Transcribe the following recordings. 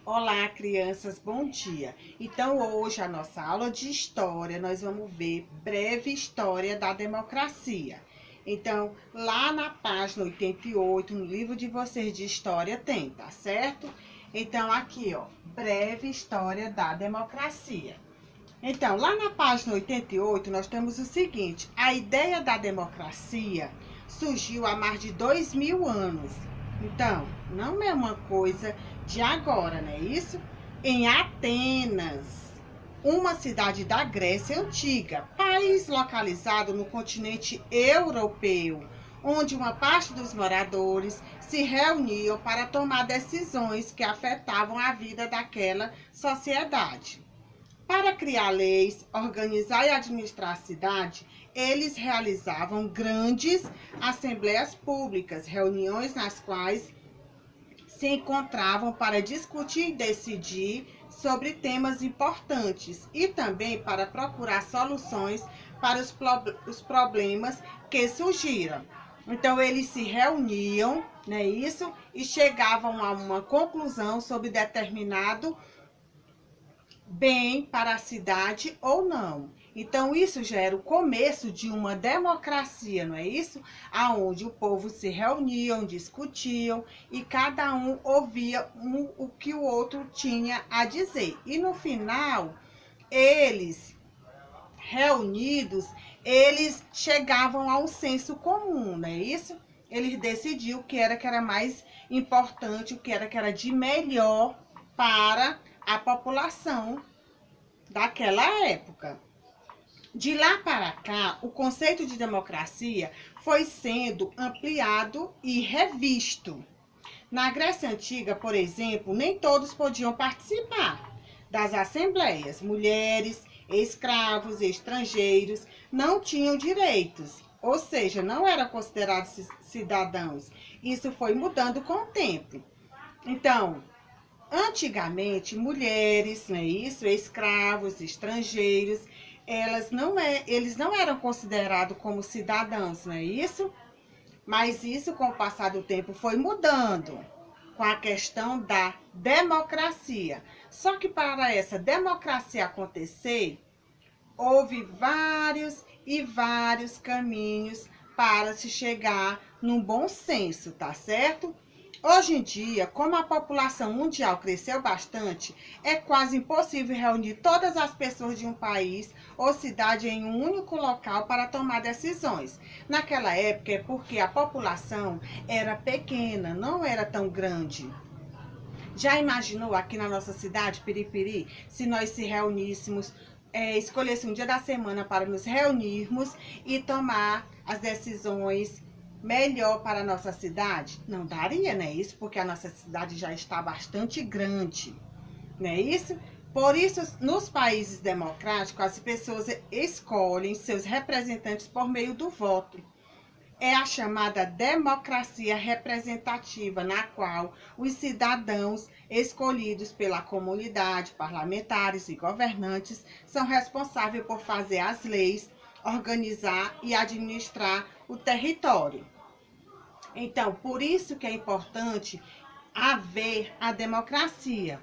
Olá, crianças, bom dia. Então, hoje, a nossa aula de história, nós vamos ver breve história da democracia. Então, lá na página 88, no livro de vocês de história, tem, tá certo? Então, aqui, ó, breve história da democracia. Então, lá na página 88, nós temos o seguinte: a ideia da democracia surgiu há mais de 2000 anos. Então, não é uma coisa de agora, não é isso? Em Atenas, uma cidade da Grécia Antiga, país localizado no continente europeu, onde uma parte dos moradores se reuniam para tomar decisões que afetavam a vida daquela sociedade. Para criar leis, organizar e administrar a cidade, eles realizavam grandes assembleias públicas, reuniões nas quais se encontravam para discutir e decidir sobre temas importantes e também para procurar soluções para os problemas que surgiram. Então, eles se reuniam, né, isso, e chegavam a uma conclusão sobre determinado bem para a cidade ou não. Então, isso já era o começo de uma democracia, não é isso? Aonde o povo se reuniam, discutiam e cada um ouvia o que o outro tinha a dizer. E no final, eles reunidos, eles chegavam a um senso comum, não é isso? Eles decidiam o que era mais importante, o que era de melhor para a população daquela época. De lá para cá, o conceito de democracia foi sendo ampliado e revisto. Na Grécia Antiga, por exemplo, nem todos podiam participar das assembleias. Mulheres, escravos, estrangeiros não tinham direitos, ou seja, não eram considerados cidadãos. Isso foi mudando com o tempo. Então, antigamente, mulheres, não é isso? Escravos, estrangeiros, eles não eram considerados como cidadãos, não é isso? Mas isso, com o passar do tempo, foi mudando com a questão da democracia. Só que para essa democracia acontecer, houve vários e vários caminhos para se chegar num bom senso, tá certo? Hoje em dia, como a população mundial cresceu bastante, é quase impossível reunir todas as pessoas de um país ou cidade em um único local para tomar decisões. Naquela época é porque a população era pequena, não era tão grande. Já imaginou aqui na nossa cidade, Piripiri, se nós se reuníssemos, escolhesse um dia da semana para nos reunirmos e tomar as decisões melhor para a nossa cidade? Não daria, né? Isso porque a nossa cidade já está bastante grande, não é isso? Por isso, nos países democráticos, as pessoas escolhem seus representantes por meio do voto. É a chamada democracia representativa, na qual os cidadãos escolhidos pela comunidade, parlamentares e governantes, são responsáveis por fazer as leis, organizar e administrar o território. Então, por isso que é importante haver a democracia.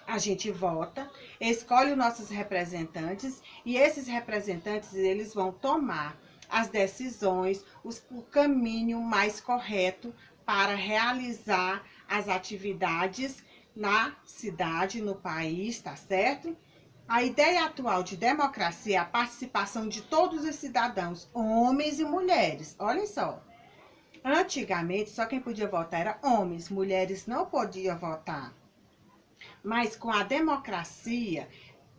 A gente vota, escolhe os nossos representantes e esses representantes, eles vão tomar as decisões, o caminho mais correto para realizar as atividades na cidade, no país, tá certo? A ideia atual de democracia é a participação de todos os cidadãos, homens e mulheres. Olhem só. Antigamente, só quem podia votar era homens, mulheres não podiam votar. Mas com a democracia,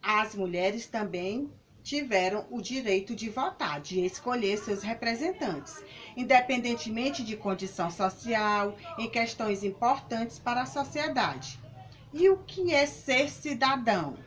as mulheres também tiveram o direito de votar, de escolher seus representantes, independentemente de condição social, em questões importantes para a sociedade. E o que é ser cidadão?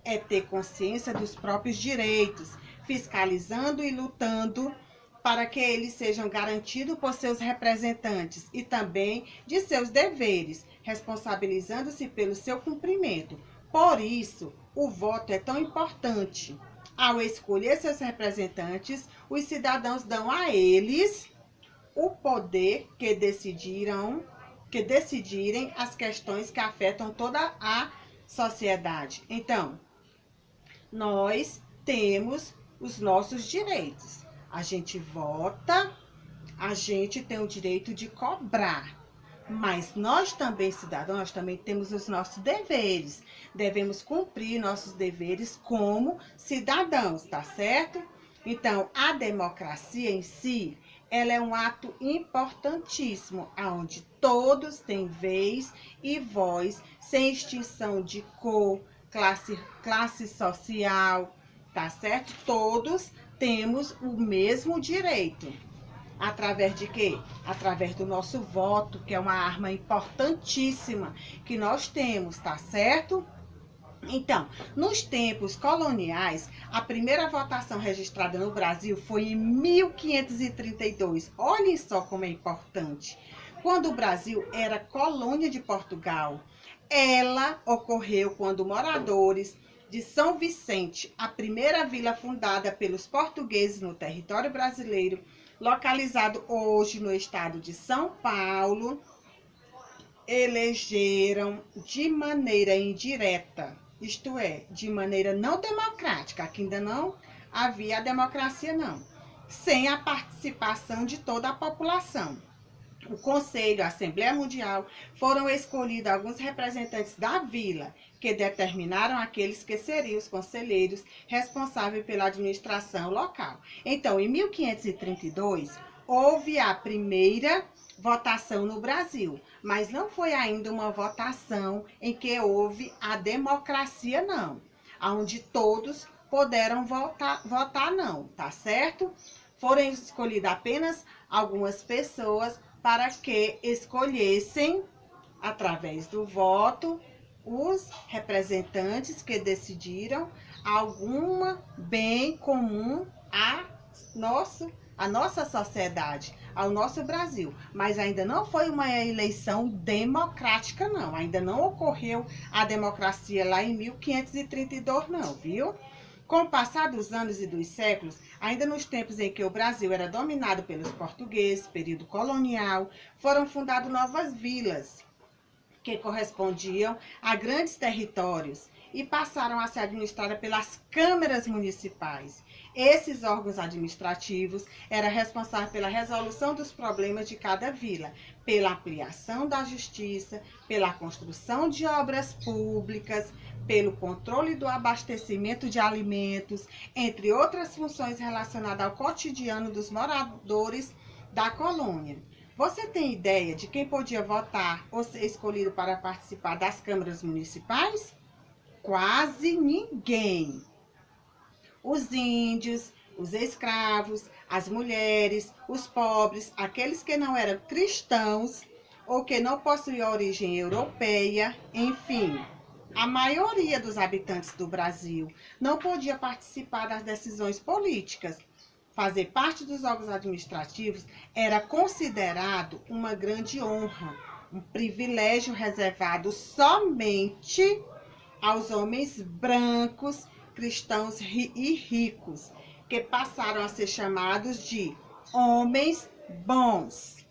É ter consciência dos próprios direitos, fiscalizando e lutando para que eles sejam garantidos por seus representantes e também de seus deveres, responsabilizando-se pelo seu cumprimento. Por isso, o voto é tão importante. Ao escolher seus representantes, os cidadãos dão a eles o poder que decidirão que decidirem as questões que afetam toda a sociedade. Então, nós temos os nossos direitos. A gente vota, a gente tem o direito de cobrar. Mas nós também, cidadãos, nós também temos os nossos deveres. Devemos cumprir nossos deveres como cidadãos, tá certo? Então, a democracia em si, ela é um ato importantíssimo, onde todos têm vez e voz, sem extinção de cor, classe social, tá certo? Todos temos o mesmo direito. Através de quê? Através do nosso voto, que é uma arma importantíssima que nós temos, tá certo? Então, nos tempos coloniais, a primeira votação registrada no Brasil foi em 1532. Olhem só como é importante. Quando o Brasil era colônia de Portugal, ela ocorreu quando moradores de São Vicente, a primeira vila fundada pelos portugueses no território brasileiro, localizado hoje no estado de São Paulo, elegeram de maneira indireta, isto é, de maneira não democrática, aqui ainda não havia a democracia não, sem a participação de toda a população. O Conselho, a Assembleia Mundial, foram escolhidos alguns representantes da vila, que determinaram aqueles que seriam os conselheiros responsáveis pela administração local. Então, em 1532, houve a primeira votação no Brasil, mas não foi ainda uma votação em que houve a democracia, não, onde todos puderam votar não, tá certo? Foram escolhidas apenas algumas pessoas para que escolhessem, através do voto, os representantes que decidiram algum bem comum à nossa sociedade, ao nosso Brasil. Mas ainda não foi uma eleição democrática, não. Ainda não ocorreu a democracia lá em 1532, não, viu? Com o passar dos anos e dos séculos, ainda nos tempos em que o Brasil era dominado pelos portugueses, período colonial, foram fundadas novas vilas, que correspondiam a grandes territórios e passaram a ser administradas pelas câmaras municipais. Esses órgãos administrativos eram responsáveis pela resolução dos problemas de cada vila, pela ampliação da justiça, pela construção de obras públicas, pelo controle do abastecimento de alimentos, entre outras funções relacionadas ao cotidiano dos moradores da colônia. Você tem ideia de quem podia votar ou ser escolhido para participar das câmaras municipais? Quase ninguém. Os índios, os escravos, as mulheres, os pobres, aqueles que não eram cristãos ou que não possuíam origem europeia, enfim, a maioria dos habitantes do Brasil não podia participar das decisões políticas. Fazer parte dos órgãos administrativos era considerado uma grande honra, um privilégio reservado somente aos homens brancos, cristãos e ricos, que passaram a ser chamados de homens bons.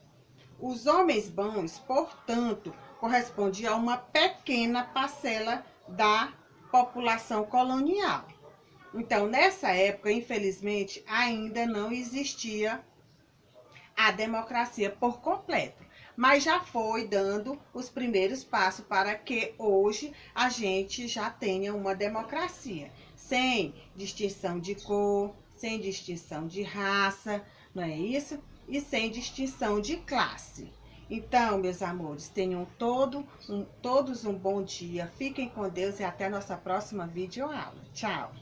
Os homens bons, portanto, correspondiam a uma pequena parcela da população colonial. Então, nessa época, infelizmente, ainda não existia a democracia por completo, mas já foi dando os primeiros passos para que hoje a gente já tenha uma democracia, sem distinção de cor, sem distinção de raça, não é isso? E sem distinção de classe. Então, meus amores, tenham todos um bom dia, fiquem com Deus e até a nossa próxima videoaula. Tchau!